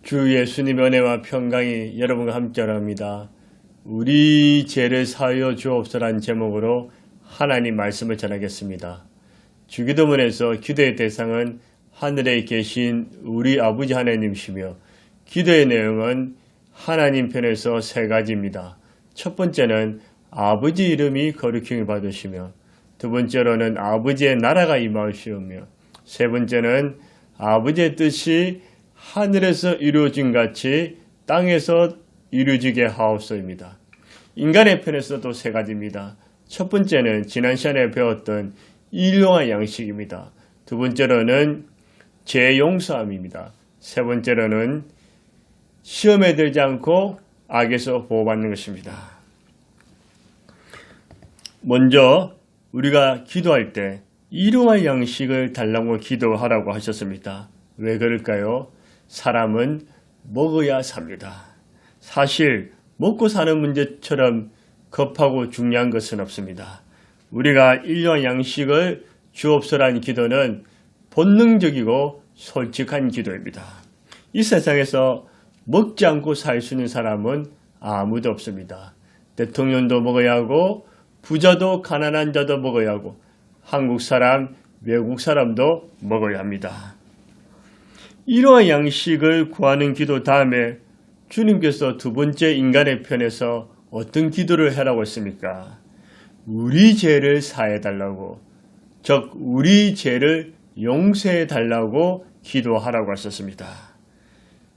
주 예수님의 은혜와 평강이 여러분과 함께합니다. 우리 죄를 사하여 주옵소서라는 제목으로 하나님 말씀을 전하겠습니다. 주기도문에서 기도의 대상은 하늘에 계신 우리 아버지 하나님이시며 기도의 내용은 하나님 편에서 세 가지입니다. 첫 번째는 아버지 이름이 거룩힘을 받으시며, 두 번째로는 아버지의 나라가 임하시오며, 세 번째는 아버지의 뜻이 하늘에서 이루어진 같이 땅에서 이루어지게 하옵소입니다. 인간의 편에서도 세 가지입니다. 첫 번째는 지난 시간에 배웠던 일용할 양식입니다. 두 번째로는 죄 용서함입니다. 세 번째로는 시험에 들지 않고 악에서 보호받는 것입니다. 먼저 우리가 기도할 때 일용할 양식을 달라고 기도하라고 하셨습니다. 왜 그럴까요? 사람은 먹어야 삽니다. 사실 먹고 사는 문제처럼 급하고 중요한 것은 없습니다. 우리가 일용할 양식을 주옵소서라는 기도는 본능적이고 솔직한 기도입니다. 이 세상에서 먹지 않고 살 수 있는 사람은 아무도 없습니다. 대통령도 먹어야 하고 부자도 가난한 자도 먹어야 하고 한국 사람, 외국 사람도 먹어야 합니다. 이러한 양식을 구하는 기도 다음에 주님께서 두 번째 인간의 편에서 어떤 기도를 하라고 했습니까? 우리 죄를 사해달라고, 즉 우리 죄를 용서해달라고 기도하라고 하셨습니다.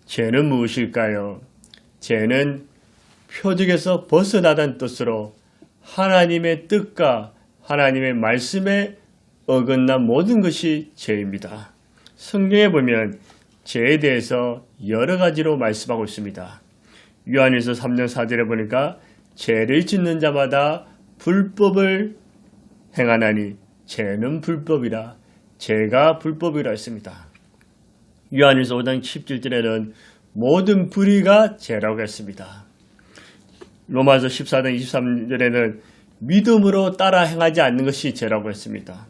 죄는 무엇일까요? 죄는 표적에서 벗어나다는 뜻으로 하나님의 뜻과 하나님의 말씀에 어긋난 모든 것이 죄입니다. 성경에 보면 죄에 대해서 여러 가지로 말씀하고 있습니다. 요한일서 3장 4절에 보니까 죄를 짓는 자마다 불법을 행하나니 죄는 불법이라, 죄가 불법이라 했습니다. 요한일서 5장 17절에는 모든 불의가 죄라고 했습니다. 로마서 14장 23절에는 믿음으로 따라 행하지 않는 것이 죄라고 했습니다.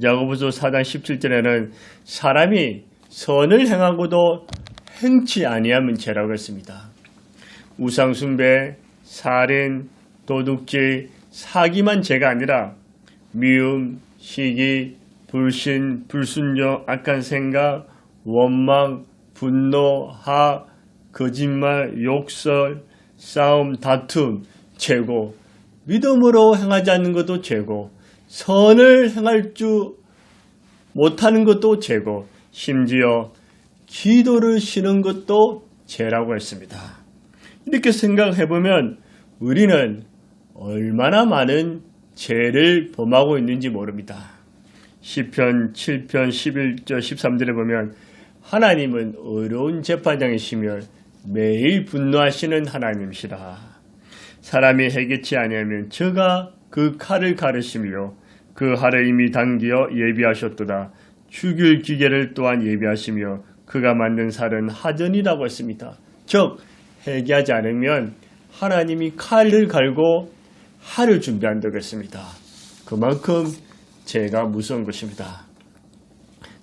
야고보서 4장 17절에는 사람이 선을 행하고도 행치 아니하면 죄라고 했습니다. 우상숭배, 살인, 도둑질, 사기만 죄가 아니라 미움, 시기, 불신, 불순종, 악한 생각, 원망, 분노, 하, 거짓말, 욕설, 싸움, 다툼, 죄고, 믿음으로 행하지 않는 것도 죄고, 선을 행할 줄 못하는 것도 죄고, 심지어 기도를 쉬는 것도 죄라고 했습니다. 이렇게 생각해보면 우리는 얼마나 많은 죄를 범하고 있는지 모릅니다. 시편 7편 11절 13절에 보면 하나님은 어려운 재판장이시며 매일 분노하시는 하나님이시라. 사람이 해결치 아니하면 저가 그 칼을 가르시며 그 활을 이미 당기어 예비하셨도다. 죽일 기계를 또한 예비하시며 그가 만든 살은 하전이라고 했습니다. 즉 회개하지 않으면 하나님이 칼을 갈고 활을 준비한다고 했습니다. 그만큼 죄가 무서운 것입니다.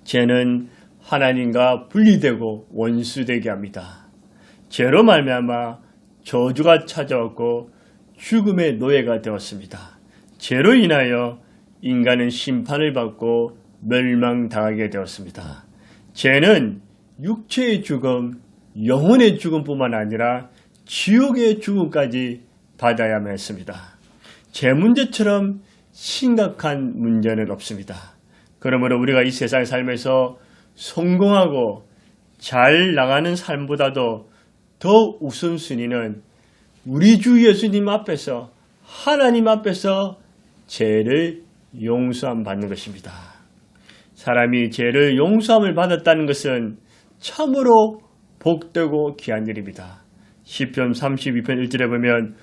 죄는 하나님과 분리되고 원수되게 합니다. 죄로 말미암아 저주가 찾아왔고 죽음의 노예가 되었습니다. 죄로 인하여 인간은 심판을 받고 멸망당하게 되었습니다. 죄는 육체의 죽음, 영혼의 죽음뿐만 아니라 지옥의 죽음까지 받아야만 했습니다. 죄 문제처럼 심각한 문제는 없습니다. 그러므로 우리가 이 세상 살면서 성공하고 잘 나가는 삶보다도 더 우선순위는 우리 주 예수님 앞에서, 하나님 앞에서 죄를 용서함 받는 것입니다. 사람이 죄를 용서함을 받았다는 것은 참으로 복되고 귀한 일입니다. 시편 32편 1절에 보면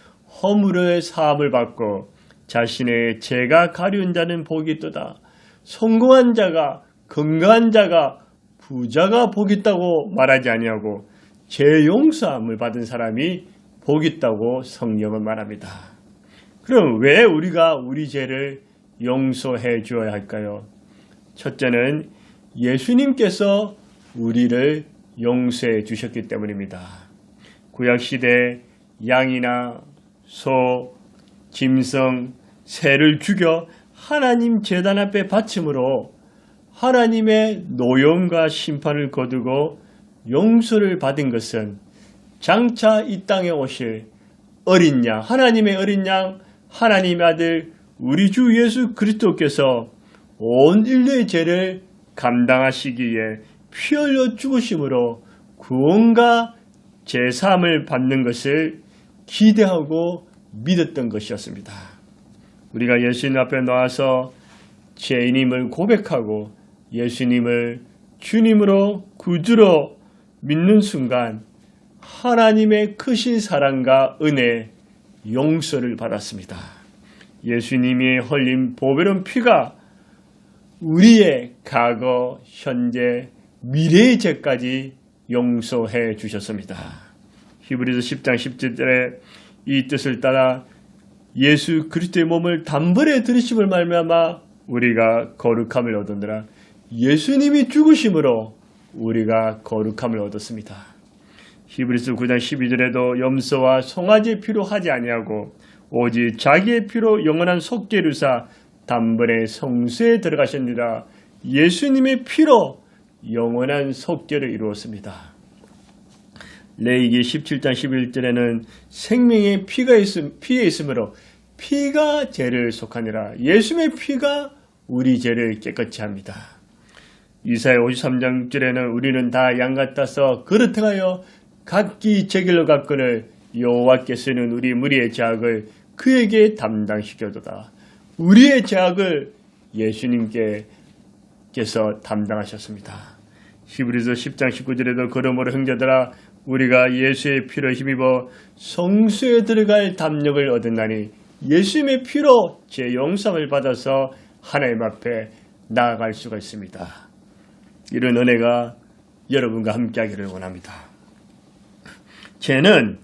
허물의 사함을 받고 자신의 죄가 가려운 자는 복이 있도다. 성공한 자가, 건강한 자가, 부자가 복이 있다고 말하지 아니하고 죄 용서함을 받은 사람이 복이 있다고 성경은 말합니다. 그럼 왜 우리가 우리 죄를 용서해 주어야 할까요? 첫째는 예수님께서 우리를 용서해 주셨기 때문입니다. 구약시대 양이나 소, 짐승, 새를 죽여 하나님 제단 앞에 바침으로 하나님의 노여움과 심판을 거두고 용서를 받은 것은 장차 이 땅에 오실 어린 양, 하나님의 어린 양, 하나님의 아들 우리 주 예수 그리스도께서 온 인류의 죄를 감당하시기에 피 흘려 죽으심으로 구원과 제사함을 받는 것을 기대하고 믿었던 것이었습니다. 우리가 예수님 앞에 나와서 죄인임을 고백하고 예수님을 주님으로 구주로 믿는 순간 하나님의 크신 사랑과 은혜, 용서를 받았습니다. 예수님이 흘린 보배로운 피가 우리의 과거, 현재, 미래의 죄까지 용서해 주셨습니다. 히브리서 10장 10절에 이 뜻을 따라 예수 그리스도의 몸을 단번에 들이심을 말미암아 우리가 거룩함을 얻었느라 예수님이 죽으심으로 우리가 거룩함을 얻었습니다. 히브리서 9장 12절에도 염소와 송아지의 피로 하지 아니하고 오직 자기의 피로 영원한 속죄를 사 단번에 성소에 들어가셨느라 예수님의 피로 영원한 속죄를 이루었습니다. 레위기 17장 11절에는 생명의 피에 있으므로 피가 죄를 속하니라 예수님의 피가 우리 죄를 깨끗이 합니다. 이사야 53장 6절에는 우리는 다 양 같아서 그릇행하여 각기 제 길로 갔거늘 여호와께서는 우리 무리의 죄악을 그에게 담당시켜도다. 우리의 죄악을 예수님께서 담당하셨습니다. 히브리서 10장 19절에도 그러므로 형제들아 우리가 예수의 피로 힘입어 성소에 들어갈 담력을 얻었나니 예수님의 피로 죄 용서를 받아서 하나님 앞에 나아갈 수가 있습니다. 이런 은혜가 여러분과 함께하기를 원합니다. 죄는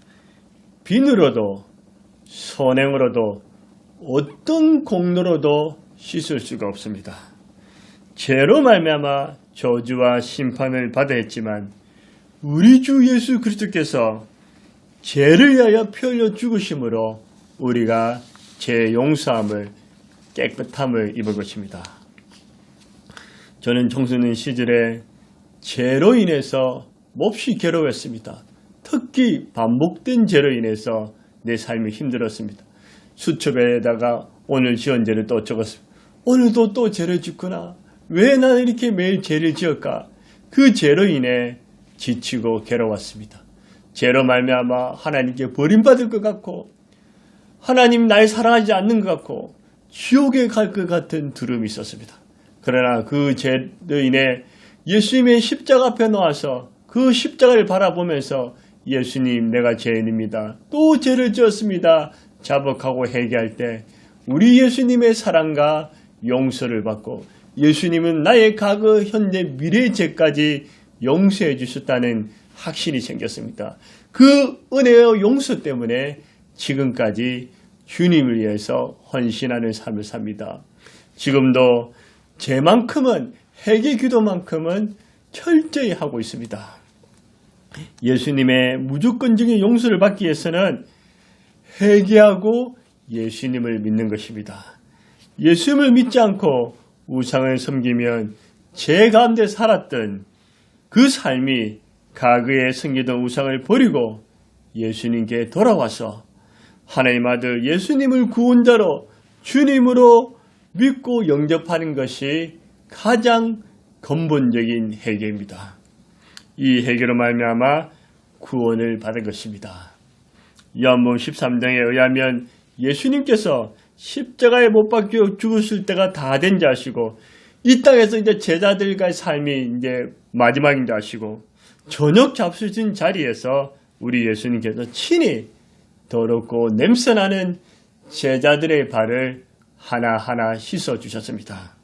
비누로도 선행으로도 어떤 공로로도 씻을 수가 없습니다. 죄로 말미암아 저주와 심판을 받아야 했지만 우리 주 예수 그리스도께서 죄를 위하여 피 흘려 죽으심으로 우리가 죄 용서함을 깨끗함을 입은 것입니다. 저는 청소년 시절에 죄로 인해서 몹시 괴로웠습니다. 특히 반복된 죄로 인해서 내 삶이 힘들었습니다. 수첩에다가 오늘 지은 죄를 또 적었습니다. 오늘도 또 죄를 짓구나. 왜 나는 이렇게 매일 죄를 지을까? 그 죄로 인해 지치고 괴로웠습니다. 죄로 말미암아 하나님께 버림받을 것 같고 하나님 날 사랑하지 않는 것 같고 지옥에 갈 것 같은 두려움이 있었습니다. 그러나 그 죄로 인해 예수님의 십자가 앞에 나와서 그 십자가를 바라보면서 예수님 내가 죄인입니다. 또 죄를 지었습니다. 자복하고 회개할 때 우리 예수님의 사랑과 용서를 받고 예수님은 나의 과거, 현재, 미래의 죄까지 용서해 주셨다는 확신이 생겼습니다. 그 은혜와 용서 때문에 지금까지 주님을 위해서 헌신하는 삶을 삽니다. 지금도 죄만큼은 회개 기도만큼은 철저히 하고 있습니다. 예수님의 무조건적인 용서를 받기 위해서는 회개하고 예수님을 믿는 것입니다. 예수님을 믿지 않고 우상을 섬기면 죄 가운데 살았던 그 삶이 과거에 섬기던 우상을 버리고 예수님께 돌아와서 하나님 아들 예수님을 구원자로 주님으로 믿고 영접하는 것이 가장 근본적인 회개입니다. 이 회개로 말미암아 구원을 받은 것입니다. 요한복음 13장에 의하면 예수님께서 십자가에 못 박혀 죽으실 때가 다 된 줄 아시고 이 땅에서 이제 제자들과의 삶이 이제 마지막인 줄 아시고 저녁 잡수신 자리에서 우리 예수님께서 친히 더럽고 냄새나는 제자들의 발을 하나하나 씻어 주셨습니다.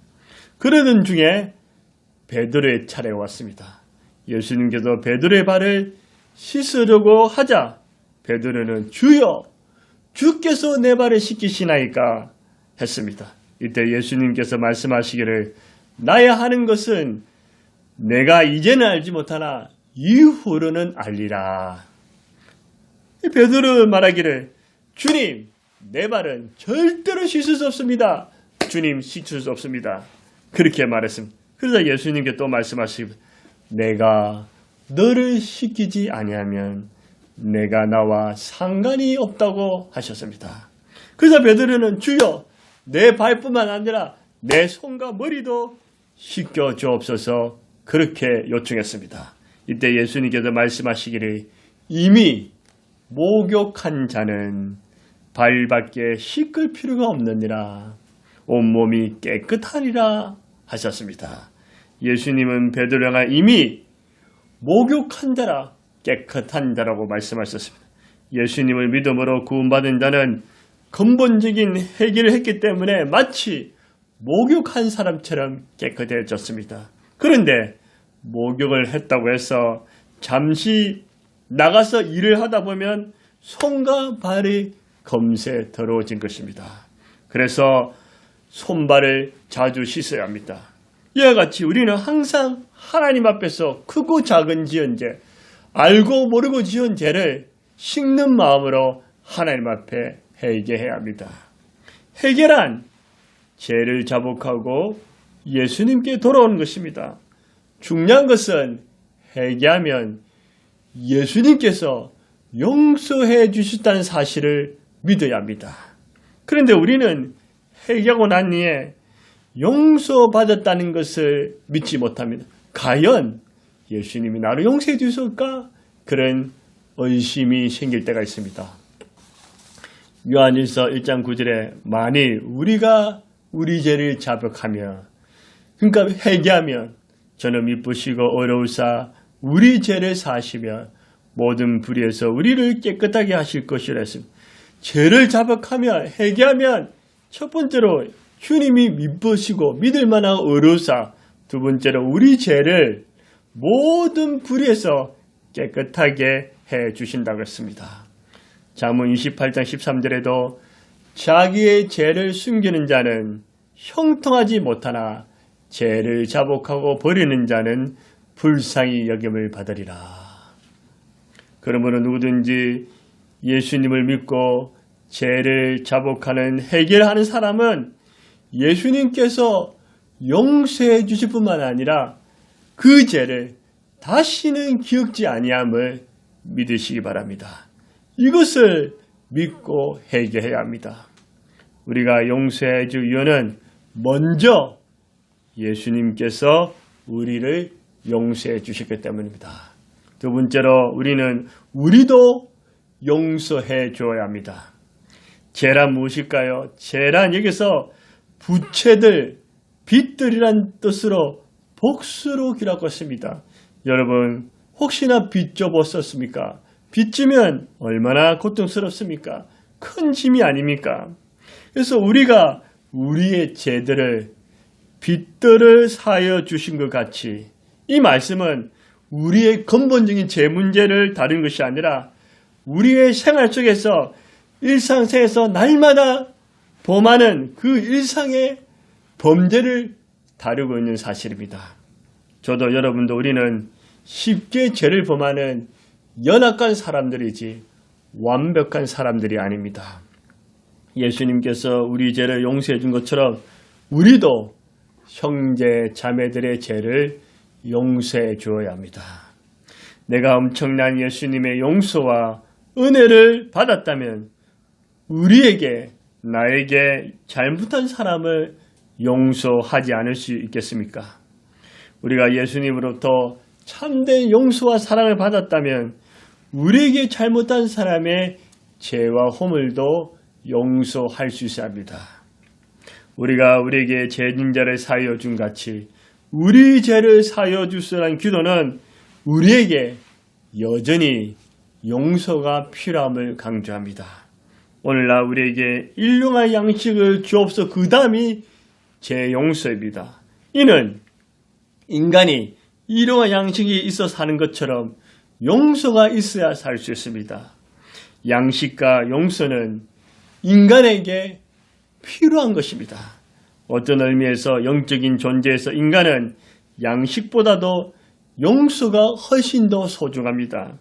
그러던 중에 베드로의 차례가 왔습니다. 예수님께서 베드로의 발을 씻으려고 하자 베드로는 주여 주께서 내 발을 씻기시나이까 했습니다. 이때 예수님께서 말씀하시기를 나야 하는 것은 내가 이제는 알지 못하나 이후로는 알리라. 베드로 말하기를 주님 내 발은 절대로 씻을 수 없습니다. 주님 씻을 수 없습니다. 그렇게 말했습니다. 그래서 예수님께 또 말씀하시고 내가 너를 씻기지 아니하면 내가 나와 상관이 없다고 하셨습니다. 그래서 베드로는 주여 내 발뿐만 아니라 내 손과 머리도 씻겨 주옵소서 그렇게 요청했습니다. 이때 예수님께서 말씀하시기를 이미 목욕한 자는 발밖에 씻을 필요가 없느니라 온몸이 깨끗하리라 하셨습니다. 예수님은 베드로가 이미 목욕한 자라 깨끗한 자라고 말씀하셨습니다. 예수님을 믿음으로 구원받은 자는 근본적인 해결을 했기 때문에 마치 목욕한 사람처럼 깨끗해졌습니다. 그런데 목욕을 했다고 해서 잠시 나가서 일을 하다 보면 손과 발이 금세 더러워진 것입니다. 그래서 손발을 자주 씻어야 합니다. 이와 같이 우리는 항상 하나님 앞에서 크고 작은 지은 죄, 알고 모르고 지은 죄를 씻는 마음으로 하나님 앞에 회개해야 합니다. 회개란 죄를 자복하고 예수님께 돌아오는 것입니다. 중요한 것은 회개하면 예수님께서 용서해 주셨다는 사실을 믿어야 합니다. 그런데 우리는 회개하고 난 후에 용서받았다는 것을 믿지 못합니다. 과연 예수님이 나를 용서해 주실까? 그런 의심이 생길 때가 있습니다. 요한일서 1장 9절에 만일 우리가 우리 죄를 자백하며 그러니까 회개하면 저는 미쁘시고 어려우사 우리 죄를 사시며 모든 불의에서 우리를 깨끗하게 하실 것이라 했습니다. 죄를 자백하며 회개하면 첫 번째로 주님이 미쁘시고 믿을만한 어려우사 두 번째로 우리 죄를 모든 불의에서 깨끗하게 해 주신다고 했습니다. 잠언 28장 13절에도 자기의 죄를 숨기는 자는 형통하지 못하나 죄를 자복하고 버리는 자는 불쌍히 여김을 받으리라. 그러므로 누구든지 예수님을 믿고 죄를 자복하는 해결하는 사람은 예수님께서 용서해 주실 뿐만 아니라 그 죄를 다시는 기억지 아니함을 믿으시기 바랍니다. 이것을 믿고 회개해야 합니다. 우리가 용서해 줄 이유는 먼저 예수님께서 우리를 용서해 주셨기 때문입니다. 두 번째로 우리도 용서해 줘야 합니다. 죄란 무엇일까요? 죄란 여기서 부채들, 빚들이란 뜻으로 복수로 기록하고 있습니다. 여러분 혹시나 빚 져보셨습니까? 빚 지면 얼마나 고통스럽습니까? 큰 짐이 아닙니까? 그래서 우리가 우리의 죄들을 빚들을 사여 주신 것 같이 이 말씀은 우리의 근본적인 죄 문제를 다룬 것이 아니라 우리의 생활 속에서 일상생에서 날마다 범하는 그 일상의 범죄를 다루고 있는 사실입니다. 저도 여러분도 우리는 쉽게 죄를 범하는 연약한 사람들이지 완벽한 사람들이 아닙니다. 예수님께서 우리 죄를 용서해 준 것처럼 우리도 형제 자매들의 죄를 용서해 주어야 합니다. 내가 엄청난 예수님의 용서와 은혜를 받았다면 나에게 잘못한 사람을 용서하지 않을 수 있겠습니까? 우리가 예수님으로부터 참된 용서와 사랑을 받았다면 우리에게 잘못한 사람의 죄와 허물도 용서할 수 있어야 합니다. 우리가 우리에게 죄진자를 사하여 준 같이 우리 죄를 사하여 주시라는 기도는 우리에게 여전히 용서가 필요함을 강조합니다. 오늘날 우리에게 일용할 양식을 주옵소서 그 다음이 제 용서입니다. 이는 인간이 일용할 양식이 있어 사는 것처럼 용서가 있어야 살 수 있습니다. 양식과 용서는 인간에게 필요한 것입니다. 어떤 의미에서 영적인 존재에서 인간은 양식보다도 용서가 훨씬 더 소중합니다.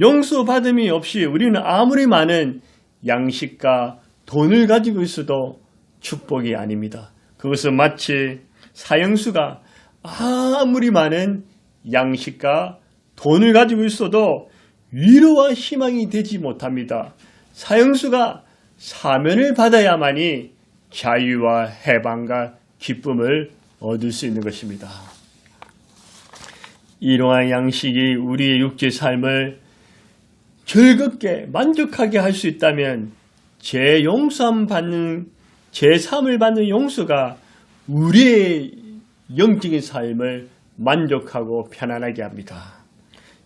용서받음이 없이 우리는 아무리 많은 양식과 돈을 가지고 있어도 축복이 아닙니다. 그것은 마치 사형수가 아무리 많은 양식과 돈을 가지고 있어도 위로와 희망이 되지 못합니다. 사형수가 사면을 받아야만이 자유와 해방과 기쁨을 얻을 수 있는 것입니다. 이러한 양식이 우리의 육체 삶을 즐겁게 만족하게 할 수 있다면 제3을 받는 용서가 우리의 영적인 삶을 만족하고 편안하게 합니다.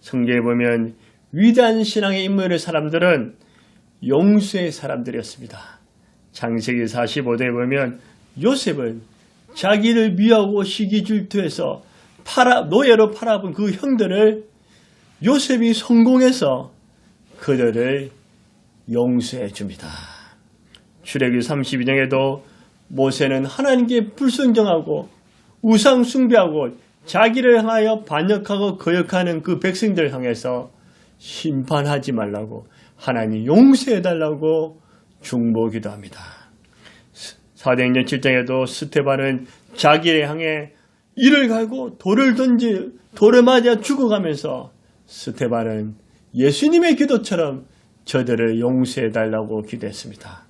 성경에 보면 위대한 신앙의 인물의 사람들은 용서의 사람들이었습니다. 창세기 45장에 보면 요셉은 자기를 미워하고 시기 질투해서 노예로 팔아본 그 형들을 요셉이 성공해서 그들을 용서해 줍니다. 출애굽기 32장에도 모세는 하나님께 불순종하고 우상 숭배하고 자기를 향하여 반역하고 거역하는 그 백성들을 향해서 심판하지 말라고 하나님 용서해달라고 중보기도 합니다. 사도행전 7장에도 스데반은 자기를 향해 이를 갈고 돌을 맞아 죽어가면서 스데반은 예수님의 기도처럼 저들을 용서해달라고 기도했습니다.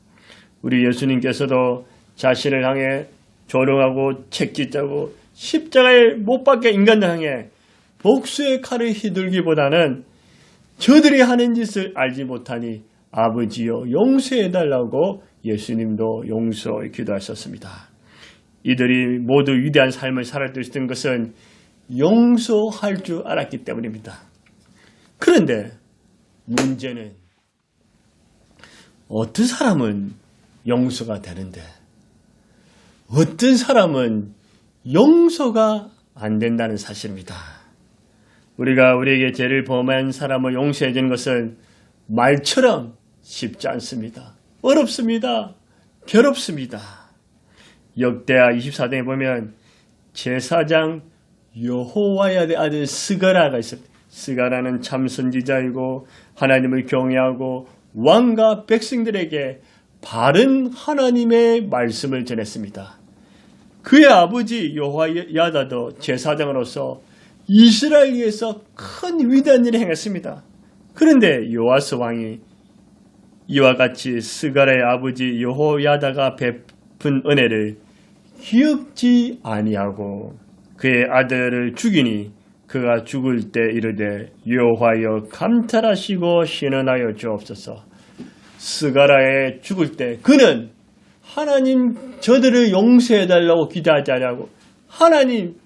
우리 예수님께서도 자신을 향해 조롱하고 채찍자고 십자가에 못 박게 인간을 향해 복수의 칼을 휘둘기보다는 저들이 하는 짓을 알지 못하니 아버지여 용서해달라고 예수님도 용서에 기도하셨습니다. 이들이 모두 위대한 삶을 살았던 것은 용서할 줄 알았기 때문입니다. 그런데 문제는 어떤 사람은 용서가 되는데 어떤 사람은 용서가 안 된다는 사실입니다. 우리가 우리에게 죄를 범한 사람을 용서해 주는 것은 말처럼 쉽지 않습니다. 어렵습니다. 괴롭습니다. 역대하 24장에 보면 제사장 여호와야의 아들 스가라가 있습니다. 스가라는 참 선지자이고 하나님을 경외하고 왕과 백성들에게 바른 하나님의 말씀을 전했습니다. 그의 아버지 여호야다도 제사장으로서 이스라엘 위해서 큰 위대한 일을 행했습니다. 그런데 요아스 왕이 이와 같이 스가라의 아버지 여호야다가 베푼 은혜를 기억지 아니하고 그의 아들을 죽이니 그가 죽을 때 이르되 여호와여 감찰하시고 신원하여 주옵소서. 스가라의 죽을 때 그는 하나님 저들을 용서해달라고 기도하지 않냐고 하나님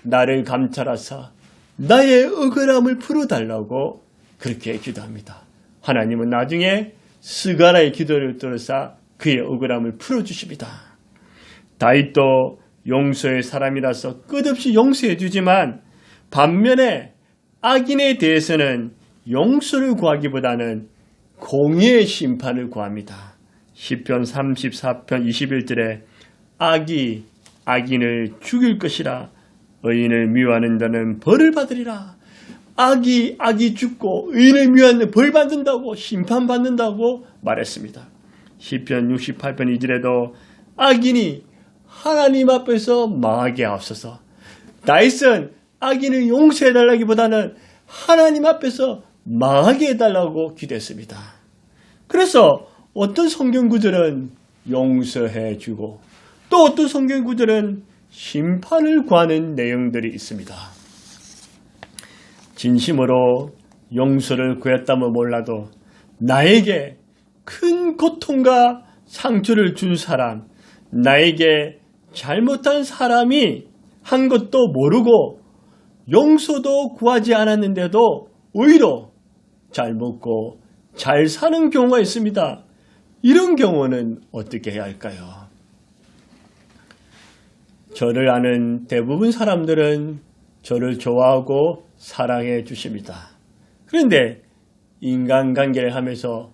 나를 감찰하사 나의 억울함을 풀어달라고 그렇게 기도합니다. 하나님은 나중에 스가라의 기도를 들으사 그의 억울함을 풀어주십니다. 다윗도 용서의 사람이라서 끝없이 용서해 주지만 반면에 악인에 대해서는 용서를 구하기보다는 공의의 심판을 구합니다. 시편 34편 21절에 악이 악인을 죽일 것이라 의인을 미워하는 자는 벌을 받으리라. 악이 죽고 의인을 미워하는 벌 받는다고 심판받는다고 말했습니다. 시편 68편 2절에도 악인이 하나님 앞에서 망하게 하옵소서. 다윗은 악인을 용서해달라기보다는 하나님 앞에서 망하게 해달라고 기도했습니다. 그래서 어떤 성경 구절은 용서해주고 또 어떤 성경 구절은 심판을 구하는 내용들이 있습니다. 진심으로 용서를 구했다면 몰라도 나에게 큰 고통과 상처를 준 사람, 나에게 잘못한 사람이 한 것도 모르고 용서도 구하지 않았는데도 오히려 잘 먹고 잘 사는 경우가 있습니다. 이런 경우는 어떻게 해야 할까요? 저를 아는 대부분 사람들은 저를 좋아하고 사랑해 주십니다. 그런데 인간관계를 하면서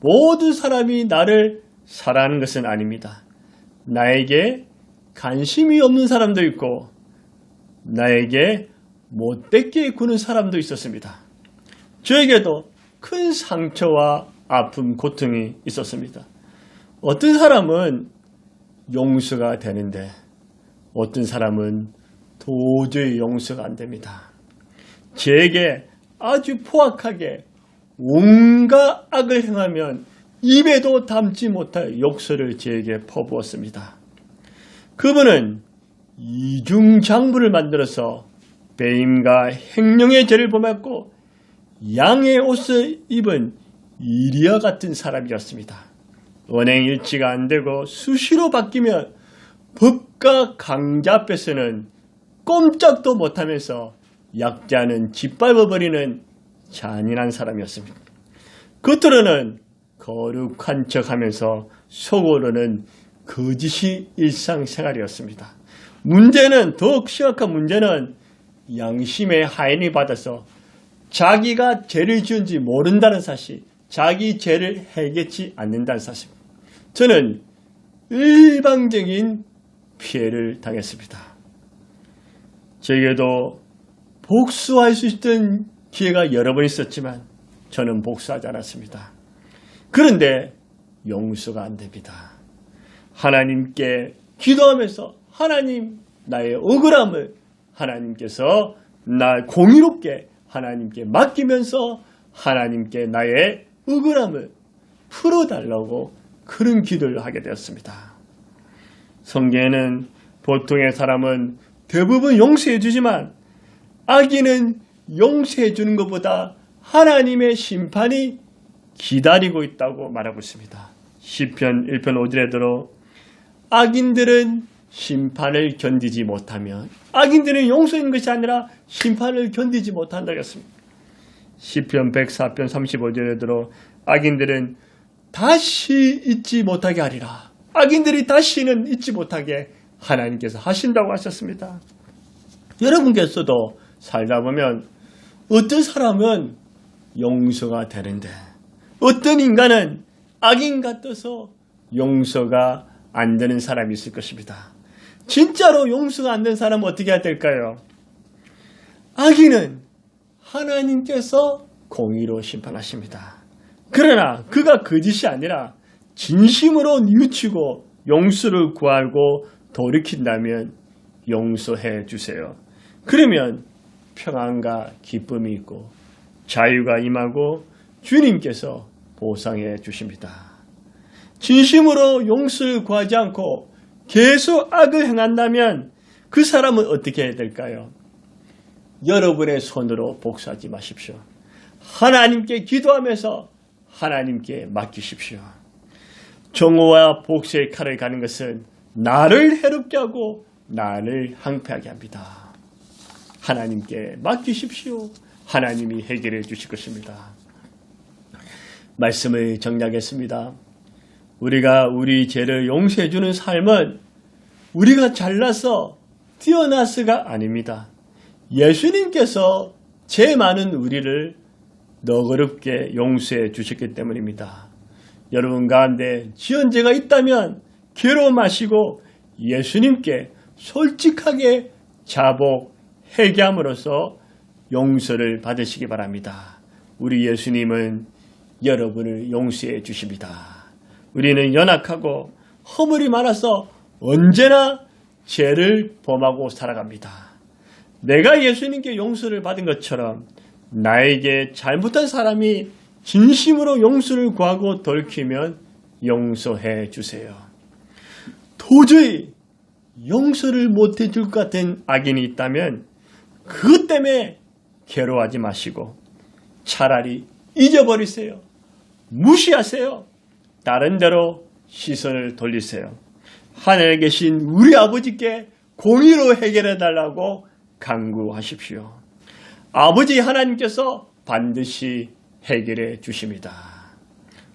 모든 사람이 나를 사랑하는 것은 아닙니다. 나에게 관심이 없는 사람도 있고 나에게 못되게 구는 사람도 있었습니다. 저에게도 큰 상처와 아픔, 고통이 있었습니다. 어떤 사람은 용서가 되는데 어떤 사람은 도저히 용서가 안 됩니다. 제게 아주 포악하게 온갖 악을 행하면 입에도 담지 못할 욕설을 제게 퍼부었습니다. 그분은 이중장부를 만들어서 배임과 횡령의 죄를 범했고 양의 옷을 입은 이리와 같은 사람이었습니다. 언행 일치가 안 되고 수시로 바뀌면 법과 강자 앞에서는 꼼짝도 못하면서 약자는 짓밟아버리는 잔인한 사람이었습니다. 겉으로는 거룩한 척하면서 속으로는 거짓이 일상생활이었습니다. 문제는, 더욱 심각한 문제는 양심의 하인이 받아서 자기가 죄를 지은지 모른다는 사실, 자기 죄를 해결치 않는다는 사실. 저는 일방적인 피해를 당했습니다. 저에게도 복수할 수 있던 기회가 여러 번 있었지만 저는 복수하지 않았습니다. 그런데 용서가 안 됩니다. 하나님께 기도하면서 하나님, 나의 억울함을 하나님께서 나 공의롭게 하나님께 맡기면서 하나님께 나의 억울함을 풀어달라고 그런 기도를 하게 되었습니다. 성경에는 보통의 사람은 대부분 용서해 주지만 악인은 용서해 주는 것보다 하나님의 심판이 기다리고 있다고 말하고 있습니다. 시편 1편 5절에도 악인들은 심판을 견디지 못하면, 악인들은 용서인 것이 아니라 심판을 견디지 못한다고 했습니다. 시편 104편 35절에도 악인들은 다시 잊지 못하게 하리라. 악인들이 다시는 잊지 못하게 하나님께서 하신다고 하셨습니다. 여러분께서도 살다 보면 어떤 사람은 용서가 되는데 어떤 인간은 악인 같아서 용서가 안 되는 사람이 있을 것입니다. 진짜로 용서가 안 되는 사람은 어떻게 해야 될까요? 악인은 하나님께서 공의로 심판하십니다. 그러나 그가 거짓이 아니라 진심으로 뉘우치고 용서를 구하고 돌이킨다면 용서해 주세요. 그러면 평안과 기쁨이 있고 자유가 임하고 주님께서 보상해 주십니다. 진심으로 용서를 구하지 않고 계속 악을 행한다면 그 사람은 어떻게 해야 될까요? 여러분의 손으로 복수하지 마십시오. 하나님께 기도하면서 하나님께 맡기십시오. 정오와 복수의 칼을 가는 것은 나를 해롭게 하고 나를 항폐하게 합니다. 하나님께 맡기십시오. 하나님이 해결해 주실 것입니다. 말씀을 정리하겠습니다. 우리가 우리 죄를 용서해 주는 삶은 우리가 잘나서 뛰어나서가 아닙니다. 예수님께서 죄 많은 우리를 너그럽게 용서해 주셨기 때문입니다. 여러분 가운데 지은 죄가 있다면 괴로워 마시고 예수님께 솔직하게 자복, 회개함으로써 용서를 받으시기 바랍니다. 우리 예수님은 여러분을 용서해 주십니다. 우리는 연약하고 허물이 많아서 언제나 죄를 범하고 살아갑니다. 내가 예수님께 용서를 받은 것처럼 나에게 잘못한 사람이 진심으로 용서를 구하고 돌이키면 용서해 주세요. 도저히 용서를 못해 줄 것 같은 악인이 있다면 그것 때문에 괴로워하지 마시고 차라리 잊어버리세요. 무시하세요. 다른 데로 시선을 돌리세요. 하늘에 계신 우리 아버지께 공의로 해결해 달라고 간구하십시오. 아버지 하나님께서 반드시 해결해 주십니다.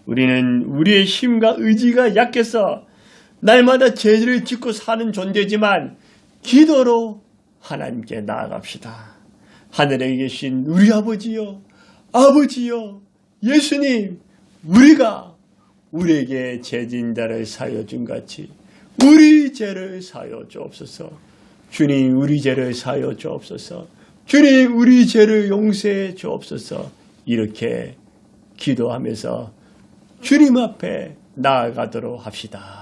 우리는 우리의 힘과 의지가 약해서 날마다 죄를 짓고 사는 존재지만 기도로 하나님께 나아갑시다. 하늘에 계신 우리 아버지요, 아버지요, 예수님, 우리가 우리에게 죄진 자를 사하여 준 같이 우리 죄를 사하여 주옵소서. 주님, 우리 죄를 사하여 주옵소서. 주님 우리 죄를 용서해 주옵소서 이렇게 기도하면서 주님 앞에 나아가도록 합시다.